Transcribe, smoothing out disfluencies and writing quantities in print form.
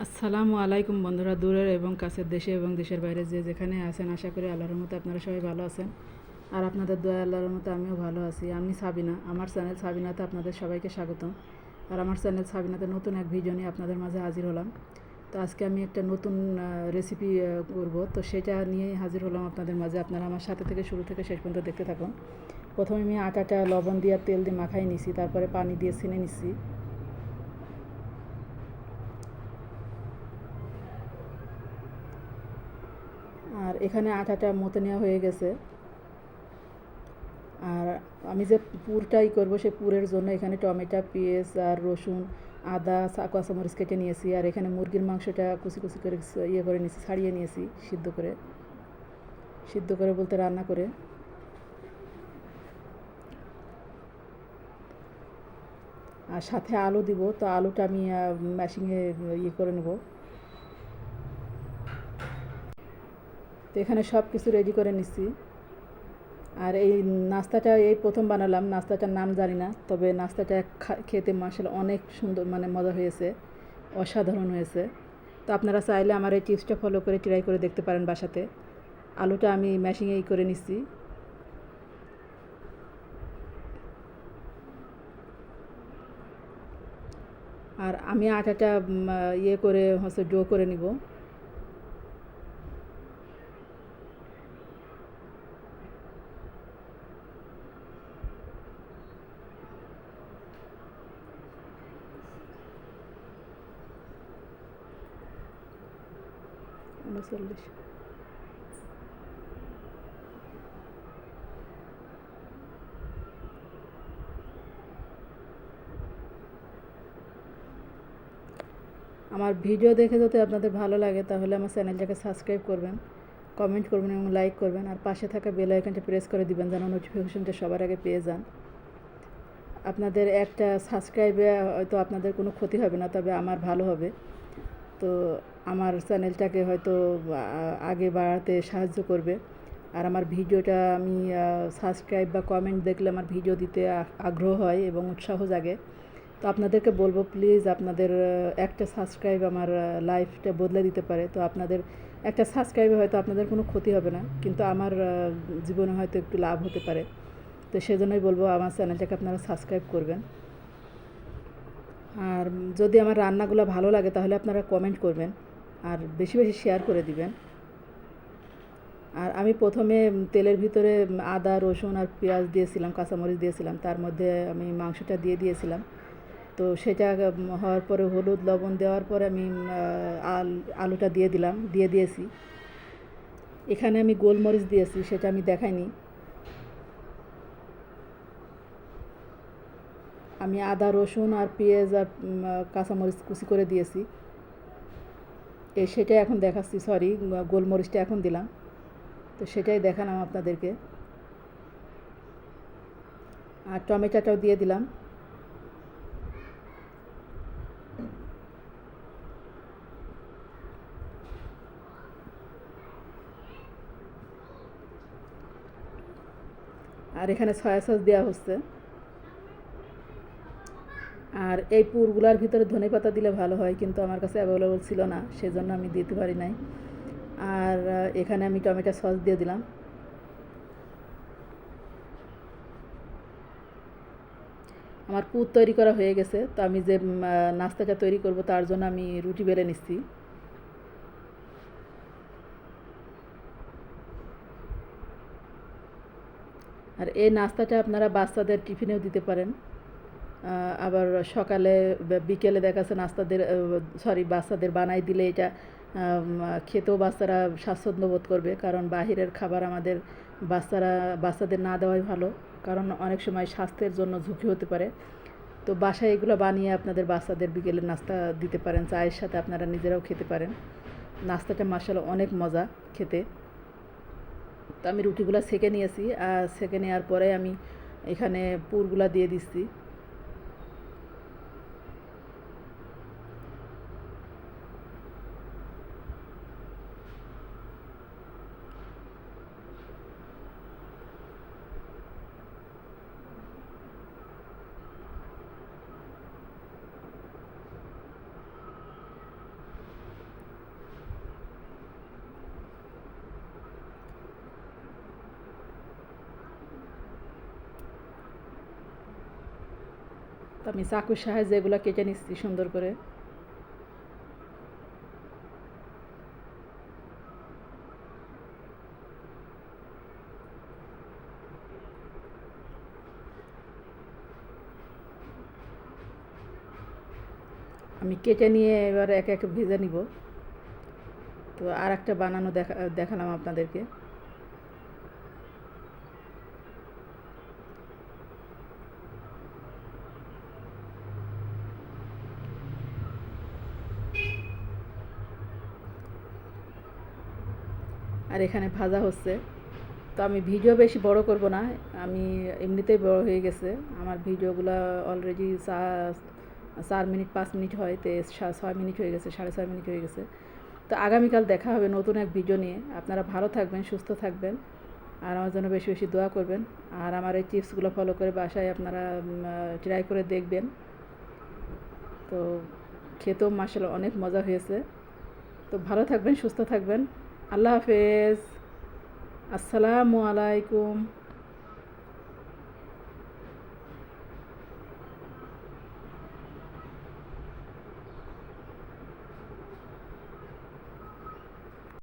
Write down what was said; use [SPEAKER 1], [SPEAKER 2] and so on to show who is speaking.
[SPEAKER 1] আসসালামু আলাইকুম বন্ধুরা, দূরের এবং কাছের দেশে এবং দেশের বাইরে যে যেখানে আছেন, আশা করি আল্লাহর মতো আপনারা সবাই ভালো আছেন। আর আপনাদের দয়া আল্লাহর মতো আমিও ভালো আছি। আমি সাবিনা, আমার চ্যানেল সাবিনাতে আপনাদের সবাইকে স্বাগতম। আর আমার চ্যানেল সাবিনাতে নতুন এক ভিডিও নিয়ে আপনাদের মাঝে হাজির হলাম। তো আজকে আমি একটা নতুন রেসিপি করব, তো সেটা নিয়েই হাজির হলাম আপনাদের মাঝে। আপনারা আমার সাথে থেকে শুরু থেকে শেষ পর্যন্ত দেখতে থাকুন। প্রথমে আমি আটাটা লবণ দিয়ে তেল দিয়ে মাখাই নিছি, তারপরে পানি দিয়ে ছেনে নিচ্ছি। আর এখানে আটাটা মতে নেওয়া হয়ে গেছে। আর আমি যে পুরটাই করব, সে পুরের জন্য এখানে টমেটো, পেঁয়াজ আর রসুন, আদা, কাঁচামরিচ কেটে নিয়েছি। আর এখানে মুরগির মাংসটা কুচি কুচি করে করে নিয়েছি, ছাড়িয়ে নিয়েছি সিদ্ধ করে বলতে রান্না করে। আর সাথে আলু দিব, তো আলুটা আমি ম্যাশিংয়ে করে নেব। তো এখানে সব কিছু রেডি করে নিচ্ছি। আর এই নাস্তাটা এই প্রথম বানালাম, নাস্তাটার নাম জানি না, তবে নাস্তাটা খেতে মাশাআল্লাহ অনেক সুন্দর, মানে মজা হয়েছে, অসাধারণ হয়েছে। তো আপনারা চাইলে আমার এই টিপসটা ফলো করে ট্রাই করে দেখতে পারেন বাসাতে। আলুটা আমি ম্যাশিংয়েই করে নিচ্ছি। আর আমি আটাটা করে হচ্ছে ডো করে নিব। উনচল্লিশ। আমার ভিডিও দেখে যদি আপনাদের ভালো লাগে, তাহলে আমার চ্যানেলটাকে সাবস্ক্রাইব করবেন, কমেন্ট করবেন এবং লাইক করবেন। আর পাশে থাকা বেল আইকনটা প্রেস করে দিবেন, যেন নোটিফিকেশনটা সবার আগে পেয়ে যান। আপনাদের একটা সাবস্ক্রাইবে হয়তো আপনাদের কোনো ক্ষতি হবে না, তবে আমার ভালো হবে। তো আমার চ্যানেলটাকে হয়তো আগে বাড়াতে সাহায্য করবে। আর আমার ভিডিওটা আমি সাবস্ক্রাইব বা কমেন্ট দেখলে আমার ভিডিও দিতে আগ্রহ হয় এবং উৎসাহ জাগে। তো আপনাদেরকে বলবো, প্লিজ আপনাদের একটা সাবস্ক্রাইব আমার লাইফটা বদলে দিতে পারে। তো আপনাদের একটা সাবস্ক্রাইবে হয়তো আপনাদের কোনো ক্ষতি হবে না, কিন্তু আমার জীবনে হয়তো একটু লাভ হতে পারে। তো সেজন্যই বলবো আমার চ্যানেলটাকে আপনারা সাবস্ক্রাইব করবেন। আর যদি আমার রান্নাগুলো ভালো লাগে, তাহলে আপনারা কমেন্ট করবেন আর বেশি বেশি শেয়ার করে দিবেন। আর আমি প্রথমে তেলের ভিতরে আদা, রসুন আর পেঁয়াজ দিয়েছিলাম, কাঁচামরিচ দিয়েছিলাম, তার মধ্যে আমি মাংসটা দিয়ে দিয়েছিলাম। তো সেটা হওয়ার পরে হলুদ লবণ দেওয়ার পরে আমি আলুটা দিয়েছি। এখানে আমি গোলমরিচ দিয়েছি, সেটা আমি দেখাইনি। আমি আদা, রসুন আর পেঁয়াজ আর কাঁচামরিচ কুচি করে দিয়েছি, সেটাই এখন দেখাচ্ছি। সরি, গোলমরিচটা এখন দিলাম, তো সেটাই দেখালাম আপনাদেরকে। আর টমেটোটাও দিয়ে দিলাম। আর এখানে সয়া সস দেওয়া হচ্ছে। আর এই পুরগুলার ভিতরে ধনেপাতা দিলে ভালো হয়, কিন্তু আমার কাছে অ্যাভেলেবল ছিল না, সেজন্য আমি দিতে পারি নাই। আর এখানে আমি টমেটো সস দিয়ে দিলাম। আমার পুর তৈরি করা হয়ে গেছে। তো আমি যে নাস্তাটা তৈরি করব, তার জন্য আমি রুটি বেলে নিচ্ছি। আর এই নাস্তাটা আপনারা বাচ্চাদের টিফিনেও দিতে পারেন। আবার সকালে বিকেলে দেখা যাচ্ছে বাচ্চাদের বানাই দিলে এটা খেতেও বাচ্চারা স্বাচ্ছন্দ্য বোধ করবে, কারণ বাহিরের খাবার আমাদের বাচ্চাদের না দেওয়াই ভালো, কারণ অনেক সময় স্বাস্থ্যের জন্য ঝুঁকি হতে পারে। তো বাসায় এগুলো বানিয়ে আপনাদের বাচ্চাদের বিকেলের নাস্তা দিতে পারেন, চায়ের সাথে আপনারা নিজেরাও খেতে পারেন। নাস্তাটা মাশাআল্লাহ অনেক মজা খেতে। তো আমি রুটিগুলো সেঁকে নিয়েছি, আর সেঁকে নেওয়ার পরে আমি এখানে পুরগুলা দিয়ে দিচ্ছি। তো আমি চাকুর সাহায্যে এগুলো কেটে নিচ্ছি সুন্দর করে। আমি কেটে নিয়ে এবার একে একে ভেজে নিব। তো আর একটা বানানো দেখালাম আপনাদেরকে। আর এখানে ভাজা হচ্ছে। তো আমি ভিডিও বেশি বড় করব না, আমি এমনিতেই বড় হয়ে গেছে আমার ভিডিওগুলো। অলরেডি 4 মিনিট 5 মিনিট হয়, তো 6 মিনিট হয়ে গেছে, 6.5 মিনিট হয়ে গেছে। তো আগামীকাল দেখা হবে নতুন এক ভিডিও নিয়ে। আপনারা ভালো থাকবেন, সুস্থ থাকবেন, আর আমার জন্য বেশি বেশি দোয়া করবেন। আর আমার এই টিপসগুলো ফলো করে বাসায় আপনারা ট্রাই করে দেখবেন। তো খেতেও মাশাআল্লাহ অনেক মজা হয়েছে। তো ভালো থাকবেন, সুস্থ থাকবেন। আল্লাহ হাফেজ। আসসালামু আলাইকুম।